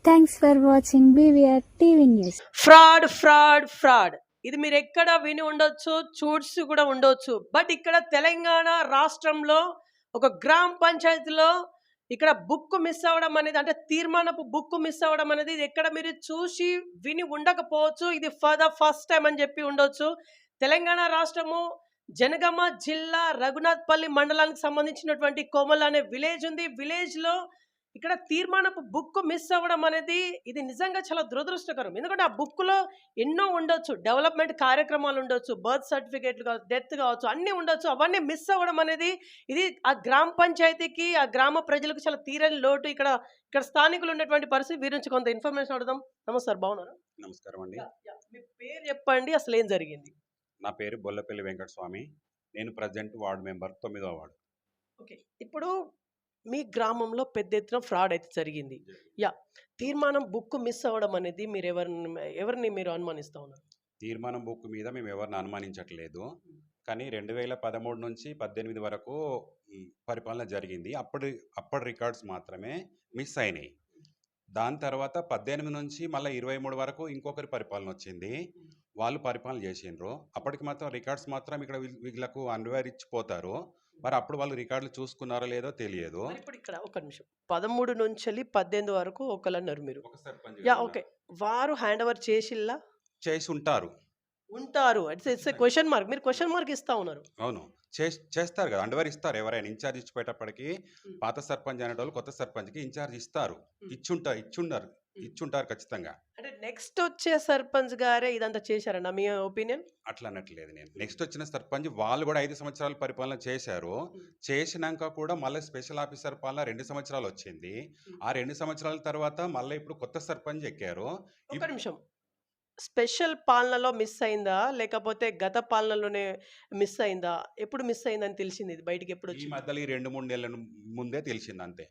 Thanks for watching BVR TV News. Fraud fraud fraud ఇది మీరు ఎక్కడ విని ఉండొచ్చు, చూసి కూడా ఉండొచ్చు. బట్ ఇక్కడ తెలంగాణ రాష్ట్రంలో ఒక గ్రామ పంచాయతీలో ఇక్కడ బుక్ మిస్ అవ్వడం అనేది, అంటే తీర్మానపు బుక్ మిస్ అవ్వడం అనేది ఇది ఎక్కడ మీరు చూసి విని ఉండకపోవచ్చు. ఇది ఫర్ ద ఫస్ట్ టైం అని చెప్పి ఉండొచ్చు. తెలంగాణ రాష్ట్రము జనగామ జిల్లా రఘునాథ్పల్లి మండలానికి సంబంధించినటువంటి కోమల్ అనే విలేజ్ ఉంది. విలేజ్లో ఇక్కడ తీర్మానపు బుక్ మిస్ అవ్వడం అనేది ఇది నిజంగా చాలా దురదృష్టకరం. ఎందుకంటే ఆ బుక్లో ఎన్నో ఉండొచ్చు, డెవలప్మెంట్ కార్యక్రమాలు ఉండొచ్చు, బర్త్ సర్టిఫికేట్లు కావచ్చు, డెత్ కావచ్చు, అన్నీ ఉండొచ్చు. అవన్నీ మిస్ అవ్వడం అనేది ఇది ఆ గ్రామ పంచాయతీకి, ఆ గ్రామ ప్రజలకు చాలా తీరని లోటు. ఇక్కడ ఇక్కడ స్థానికులు ఉన్నటువంటి పరిస్థితి వీరి నుంచి కొంత ఇన్ఫర్మేషన్ అడుగుదాం. నమస్తే సార్, బాగున్నారా? నమస్కారం అండి. మీ పేరు చెప్పండి, అసలు ఏం జరిగింది? నా పేరు బొల్లపల్లి వెంకటస్వామి. నేను ప్రజెంట్ వార్డు మెంబర్ 9వ వార్డు. ఓకే, ఇప్పుడు మీ గ్రామంలో పెద్ద ఎత్తున ఫ్రాడ్ అయితే జరిగింది. తీర్మానం బుక్ మిస్ అవ్వడం అనేది మీరు ఎవరిని మీరు అనుమానిస్తా ఉన్నారు? తీర్మానం బుక్ మీద మేము ఎవరిని అనుమానించట్లేదు. కానీ 2013 నుంచి 18 వరకు పరిపాలన జరిగింది. అప్పటి రికార్డ్స్ మాత్రమే మిస్ అయినాయి. దాని తర్వాత 18 నుంచి మళ్ళీ 23 వరకు ఇంకొకరి పరిపాలన వచ్చింది. వాళ్ళు పరిపాలన చేసిండ్రు. అప్పటికి మాత్రం రికార్డ్స్ మాత్రం ఇక్కడ వీళ్ళకు అన్వయించిపోతారు. మరి అప్పుడు వాళ్ళు రికార్డులు చూసుకున్నారో లేదో తెలియదు. ఇప్పుడు ఇక్కడ ఒక నిమిషం, 13 నుంచి 18 వరకు ఒకళ్ళన్నారు మీరు. ఒక సర్పంచ్ ఓకే, వారు హ్యాండ్ ఓవర్ చేసిల్లా? చేసి ఉంటారు. It's question mark. మీరు క్వశ్చన్ మార్క్ ఇస్తా ఉన్నారు. అవును, చేస్తారు కదా, అండవర్ ఇస్తారు. ఎవరైనా ఇన్ఛార్జ్ ఇచ్చిపోయేటప్పటికి పాత సర్పంచ్ అనేటోళ్ళు కొత్త సర్పంచ్కి ఇన్ఛార్జ్ ఇస్తారు. ఇచ్చుంటారు ఖచ్చితంగా. అంటే నెక్స్ట్ వచ్చే సర్పంచ్ గారే ఇదంతా చేశారన్న మీ ఒపీనియన్? అట్లా అనట్లేదు నేను. నెక్స్ట్ వచ్చిన సర్పంచ్ వాళ్ళు కూడా 5 సంవత్సరాల పరిపాలన చేశారు. చేసినాక కూడా మళ్ళీ స్పెషల్ ఆఫీసర్ పాలన 2 సంవత్సరాలు వచ్చింది. ఆ 2 సంవత్సరాల తర్వాత మళ్ళీ ఇప్పుడు కొత్త సర్పంచ్ ఎక్కారు. ఒక నిమిషం, స్పెషల్ పాలనలో మిస్ అయిందా లేకపోతే గత పాలనలోనే మిస్ అయిందా? ఎప్పుడు మిస్ అయిందని తెలిసింది ఇది బయటికి? ఎప్పుడు ఈ మధ్యలో ఈ 2-3 నెలల ముందే తెలిసింది అంతే.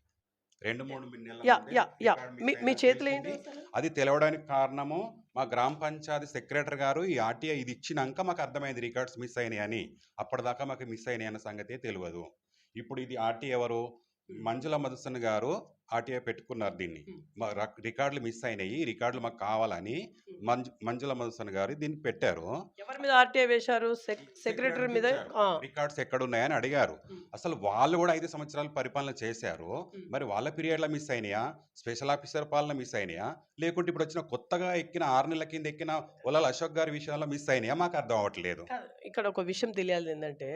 2-3 నెలల మీ చేతిలో ఏంటి? అది తెలవడానికి కారణము మా గ్రామ పంచాయతీ సెక్రటరీ గారు ఈ ఆర్టీఐ ఇది ఇచ్చినాక మాకు అర్థమైంది రికార్డ్స్ మిస్ అయినాయి అని. అప్పటిదాకా మాకు మిస్ అయినాయి అన్న సంగతి తెలియదు. ఇప్పుడు ఇది ఆర్టీఐ ఎవరు? మంజుల మధుసూదన్ గారు ఆర్టీఐ పెట్టుకున్నారు దీన్ని. మా రికార్డులు మిస్ అయినాయి, రికార్డులు మాకు కావాలని మంజుల మధుసూదన్ గారు దీన్ని పెట్టారు. ఎవరి మీద ఆర్టీఐ వేశారు? సెక్రటరీ మీద. రికార్డ్స్ ఎక్కడున్నాయని అడిగారు. అసలు వాళ్ళు కూడా 5 సంవత్సరాలు పరిపాలన చేశారు. మరి వాళ్ళ పీరియడ్లో మిస్ అయినాయా, స్పెషల్ ఆఫీసర్ పాలన మిస్ అయినాయా, లేకుంటే ఇప్పుడు వచ్చిన కొత్తగా ఎక్కిన 6 నెలల కింద ఎక్కిన ఒలాల అశోక్ గారి విషయంలో మిస్ అయినాయా మాకు అర్థం అవ్వట్లేదు. ఇక్కడ ఒక విషయం తెలియాలి ఏంటంటే,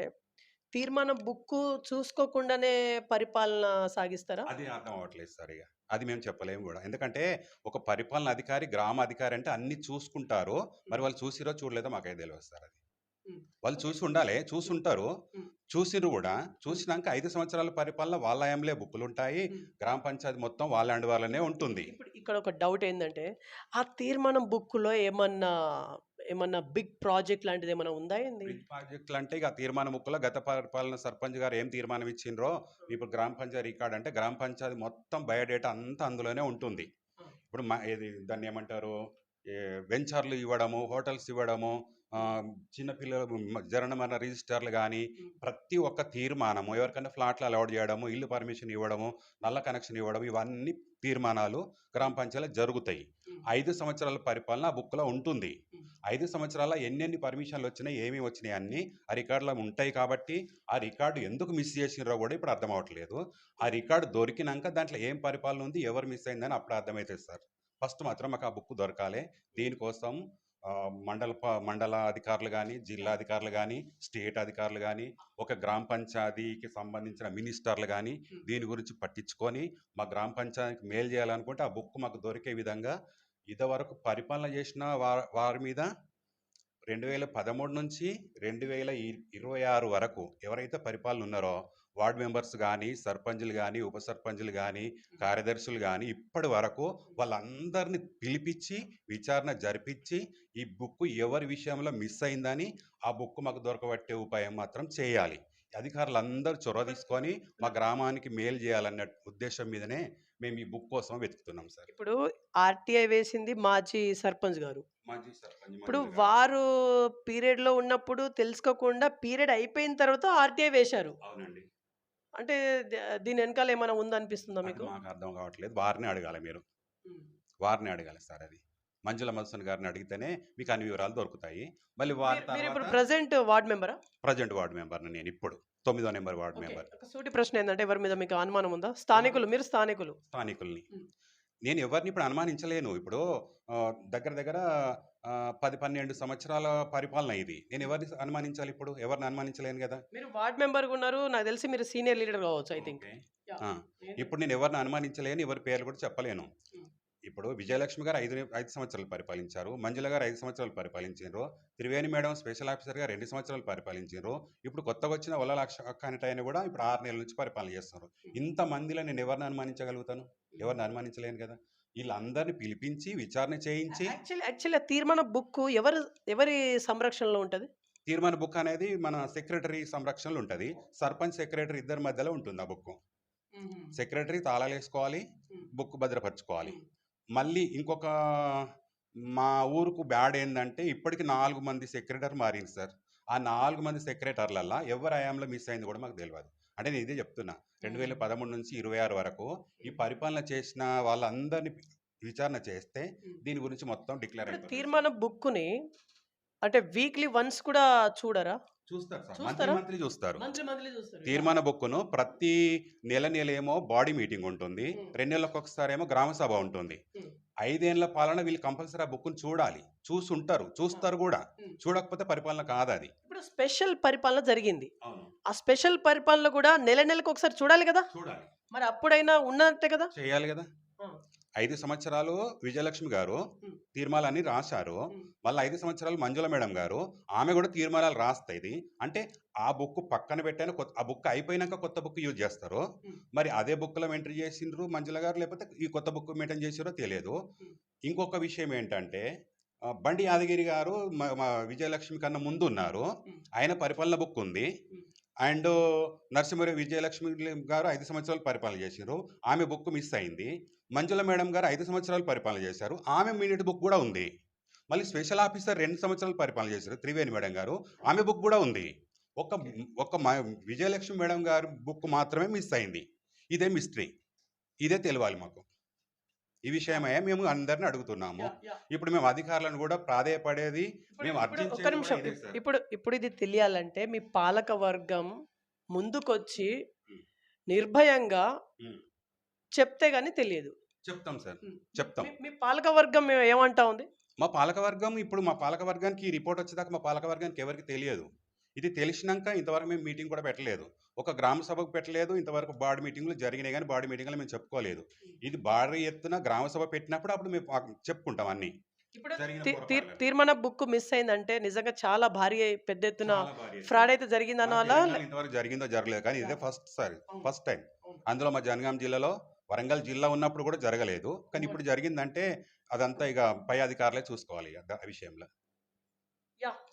తీర్మానం బుక్ చూసుకోకుండానే పరిపాలన సాగిస్తారా? అది అర్థం అవ్వట్లేదు సార్. ఇక అది మేము చెప్పలేము కూడా. ఎందుకంటే ఒక పరిపాలన అధికారి, గ్రామ అధికారి అంటే అన్ని చూసుకుంటారు. మరి వాళ్ళు చూసిరో చూడలేదో మాకైతే తెలియదు సార్. అది వాళ్ళు చూసి ఉండాలి, చూసుంటారు, చూసిరు కూడా. చూసినాక 5 సంవత్సరాల పరిపాలన వాళ్ళ హయాంలో బుక్కులు ఉంటాయి. గ్రామ పంచాయతీ మొత్తం వాళ్ళ అండ్ వాళ్ళనే ఉంటుంది. ఇక్కడ ఒక డౌట్ ఏంటంటే, ఆ తీర్మానం బుక్లో ఏమన్నా బిగ్ ప్రాజెక్ట్ లాంటిది ఏమైనా ఉందా? బిగ్ ప్రాజెక్టులు అంటే ఇక తీర్మాన బుక్కులో గత పరిపాలన సర్పంచ్ గారు ఏం తీర్మానం ఇచ్చిండ్రో ఇప్పుడు గ్రామ పంచాయతీ రికార్డ్ అంటే గ్రామ పంచాయతీ మొత్తం బయోడేటా అంతా అందులోనే ఉంటుంది. ఇప్పుడు దాన్ని ఏమంటారు, వెంచర్లు ఇవ్వడము, హోటల్స్ ఇవ్వడము, చిన్నపిల్లలు జనన రిజిస్టర్లు కానీ ప్రతి ఒక్క తీర్మానము, ఎవరికైనా ఫ్లాట్లు అలౌడ్ చేయడము, ఇల్లు పర్మిషన్ ఇవ్వడము, నల్ల కనెక్షన్ ఇవ్వడం, ఇవన్నీ తీర్మానాలు గ్రామ పంచాయతీలో జరుగుతాయి. 5 సంవత్సరాల పరిపాలన ఆ బుక్లో ఉంటుంది. 5 సంవత్సరాల ఎన్ని పర్మిషన్లు వచ్చినాయి, ఏమి వచ్చినాయి అన్నీ ఆ రికార్డులో ఉంటాయి. కాబట్టి ఆ రికార్డు ఎందుకు మిస్ చేసినారో కూడా ఇప్పుడు అర్థం అవ్వట్లేదు. ఆ రికార్డు దొరికినాక దాంట్లో ఏం పరిపాలన ఉంది, ఎవరు మిస్ అయిందని అప్పుడు అర్థమవుతుంది సార్. ఫస్ట్ మాత్రం మాకు ఆ బుక్ దొరకాలి. దీనికోసం మండల అధికారులు కానీ, జిల్లా అధికారులు కానీ, స్టేట్ అధికారులు కానీ, ఒక గ్రామ పంచాయతీకి సంబంధించిన మినిస్టర్లు కానీ దీని గురించి పట్టించుకొని మా గ్రామ పంచాయతీకి మేలు చేయాలనుకుంటే ఆ బుక్ మాకు దొరికే విధంగా ఇదివరకు పరిపాలన చేసిన వారి మీద 2013 నుంచి 2026 వరకు ఎవరైతే పరిపాలన ఉన్నారో వార్డు మెంబర్స్ కానీ, సర్పంచులు కానీ, ఉప సర్పంచులు కానీ, కార్యదర్శులు కానీ ఇప్పటి వరకు వాళ్ళందరినీ పిలిపించి విచారణ జరిపించి ఈ బుక్ ఎవరి విషయంలో మిస్ అయిందని ఆ బుక్ మాకు దొరకబట్టే ఉపాయం మాత్రం చేయాలి. అధికారులందరూ చొరవ తీసుకొని మా గ్రామానికి మేలు చేయాలన్న ఉద్దేశం మీదనే మేము ఈ బుక్ కోసం వెతుకుతున్నాం సార్. ఇప్పుడు ఆర్టీఐ వేసింది మాజీ సర్పంచ్ గారు. ఇప్పుడు మంజు గారు. వారు పీరియడ్లో ఉన్నప్పుడు తెలుసుకోకుండా పీరియడ్ అయిపోయిన తర్వాత ఆర్టీఐ వేశారు. అవునండి. అంటే దీని వెనకాల ఏమైనా ఉందనిపిస్తుందా అది మీకు? మాకు అర్థం కావట్లేదు. వారిని అడగాలి మీరు. వారిని అడగాలి సార్ అది. మంజుల మధుసూదన్ గారిని అడిగితేనే మీకు అన్ని వివరాలు దొరుకుతాయి. మళ్ళీ వారి మీరు ఇప్పుడు తర్వాత ప్రెసెంట్ వార్డ్ మెంబరా? ప్రజెంట్ వార్డ్ మెంబర్‌ని నేను ఇప్పుడు. 9వ నెంబర్ వార్డ్ ఓకే. మెంబర్. ఒక సూటి ప్రశ్న ఏందంటే ఎవరి మీద మీకు అనుమానం ఉందా? స్థానికులు, మీరు స్థానికులు. స్థానికుల్ని. హ్మ్. నేను ఎవరిని ఇప్పుడు అనుమానించలేను. ఇప్పుడు దగ్గర దగ్గర 10, 12 సంవత్సరాల పరిపాలన ఇది. నేను ఎవరిని అనుమానించాలి ఇప్పుడు? ఎవరిని అనుమానించలేను గదా! మీరు వార్డ్ మెంబర్‌గా ఉన్నారు. నాకు తెలిసి మీరు సీనియర్ లీడర్ కావచ్చు ఐ థింక్. ఓకే. యాహ్! ఆ! ఏంటి? ఇప్పుడు నేను ఎవరిని అనుమానించలేను. ఎవరి పేర్లు కూడా చెప్పలేను. హ్మ్. ఇప్పుడు విజయలక్ష్మి గారు 5 సంవత్సరాలు పరిపాలించారు. మంజుల గారు 5 సంవత్సరాలు పరిపాలించిండ్రు. త్రివేణి మేడం స్పెషల్ ఆఫీసర్‌గా 2 సంవత్సరాలు పరిపాలించిండ్రు. ఇప్పుడు కొత్తగా వచ్చిన వల్ల అక్క అనేటాయన కూడా ఇప్పుడు 6 నెలల నుంచి పరిపాలన చేస్తున్నారు. ఇంతమందిలో నేను ఎవరిని అనుమానించగలుగుతాను? ఎవరిని అనుమానించలేను కదా! వీళ్ళందరిని పిలిపించి విచారణ చేయించి యాక్చువల్లీ తీర్మాన బుక్ ఎవరి సంరక్షణలో ఉంటది? తీర్మాన బుక్ అనేది మన సెక్రటరీ సంరక్షణలో ఉంటది. సర్పంచ్, సెక్రటరీ ఇద్దరి మధ్యలో ఉంటుంది ఆ బుక్. సెక్రటరీ తాళాలేసుకోవాలి. బుక్ భద్రపరచుకోవాలి. మళ్ళీ ఇంకొక మా ఊరుకు బ్యాడ్ ఏందంటే ఇప్పటికి 4 మంది సెక్రటరీ మారింది సార్. ఆ 4 మంది సెక్రటరీలల్లా ఎవరి హయాంలో మిస్ అయింది కూడా మాకు తెలవదు. అంటే నేను ఇదే చెప్తున్నా. 2013 నుంచి 26 వరకు ఈ పరిపాలన చేసిన వాళ్ళందరిని విచారణ చేస్తే దీని గురించి మొత్తం డిక్లేర్ ఇప్పుడు అయిపోతుంది. తీర్మాన బుక్కుని అంటే వీక్లీ వన్స్ కూడా చూడరా? చూస్తారు సార్. చూస్తారా? మంత్లీ చూస్తారు. మంత్లీ చూస్తారు. తీర్మాన బుక్కును ప్రతి నెలేమో బాడీ మీటింగ్ ఉంటుంది. 2 నెలలకొకసారి ఏమో గ్రామ సభ ఉంటుంది. 5 ఏళ్ల పాలన వీళ్ళు కంపల్సరీ ఆ బుక్కును చూడాలి. చూస్తారు కూడా. చూడకపోతే పరిపాలన కాదది. ఇప్పుడు స్పెషల్ పరిపాలన జరిగింది. అవును. ఆ స్పెషల్ పరిపాలన కూడా నెలకు ఒకసారి చూడాలి కదా? చూడాలి. మరి అప్పుడైనా ఉన్నట్టే కదా? చేయాలి కదా! 5 సంవత్సరాలు విజయలక్ష్మి గారు తీర్మానాన్ని రాశారు. మళ్ళీ 5 సంవత్సరాలు మంజుల మేడం గారు ఆమె కూడా తీర్మానాలు రాస్తాయి. అంటే ఆ బుక్ పక్కన పెట్టాను. ఆ బుక్ అయిపోయినాక కొత్త బుక్ యూజ్ చేస్తారు. మరి అదే బుక్లో ఎంట్రీ చేసిండ్రు మంజుల గారు, లేకపోతే ఈ కొత్త బుక్ మెయింటైన్ చేసిరో తెలియదు. ఇంకొక విషయం ఏంటంటే బండి యాదగిరి గారు మా విజయలక్ష్మి కన్నా ముందు ఉన్నారు. ఆయన పరిపాలన బుక్ ఉంది. అండ్ నరసింహ విజయలక్ష్మి గారు 5 సంవత్సరాలు పరిపాలన చేశారు. ఆమె బుక్ మిస్ అయింది. మంజుల మేడం గారు 5 సంవత్సరాలు పరిపాలన చేశారు. ఆమె మినిట్ బుక్ కూడా ఉంది. మళ్ళీ స్పెషల్ ఆఫీసర్ 2 సంవత్సరాలు పరిపాలన చేశారు త్రివేణి మేడం గారు. ఆమె బుక్ కూడా ఉంది. విజయలక్ష్మి మేడం గారు బుక్ మాత్రమే మిస్ అయింది. ఇదే మిస్టరీ. ఇదే తెలియాలి మాకు. ఈ విషయమే మేము అందరిని అడుగుతున్నాము. ఇప్పుడు మేము అధికారులను కూడా ప్రాధేయపడేది, మేము ఒక్క అర్జించేది నిమిషం. కూడా ఇదే సార్. ఇప్పుడు ఇది తెలియాలంటే మీ పాలక వర్గం ముందుకొచ్చి నిర్భయంగా ఉమ్. చెప్తే గానీ తెలియదు. చెప్తాం సార్. చెప్తాం. మీ పాలక వర్గం ఏమంటా ఉంది? మా పాలకవర్గం ఇప్పుడు మా పాలకవర్గానికి ఈ రిపోర్ట్ వచ్చేదాకా మా పాలకవర్గానికి ఎవరికి తెలియదు. ఇది తెలిసినాక ఇంతవరకు మేము మీటింగ్ కూడా పెట్టలేదు. ఒక గ్రామ సభకు పెట్టలేదు. ఇంతవరకు బాడీ మీటింగ్లు జరిగినాయి కానీ బాడీ మీటింగ్లో మేము చెప్పుకోలేదు. ఇది భారీ ఎత్తున గ్రామ సభ పెట్టినప్పుడు అప్పుడు మేము చెప్పుకుంటాం అన్ని. ఇప్పుడు జరిగిన పొరపాట్లను. తీర్మాన బుక్ మిస్ అయిందంటే నిజంగా చాలా భారీ పెద్ద ఎత్తున చాలా భారీ ఎత్తున. ఫ్రాడ్ అయితే జరిగిందన్న మా వల్ల తెలంగాణలో ఇంతవరకు జరిగిందో జరగలేదు కానీ ఇదే ఫస్ట్ టైం. అందులో మా జనగాం జిల్లాలో వరంగల్ జిల్లా ఉన్నప్పుడు కూడా జరగలేదు. కానీ ఇప్పుడు జరిగిందంటే అదంతా ఇక పై అధికారులే చూసుకోవాలి ఆ విషయంలో.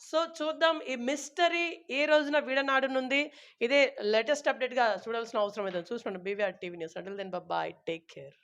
సో చూద్దాం ఈ మిస్టరీ ఏ రోజున విడనాడనుంది. ఇదే లేటెస్ట్ అప్డేట్ గా చూడాల్సిన అవసరం అయితే చూసుకోండి BVR TV news. Until then bye, take care.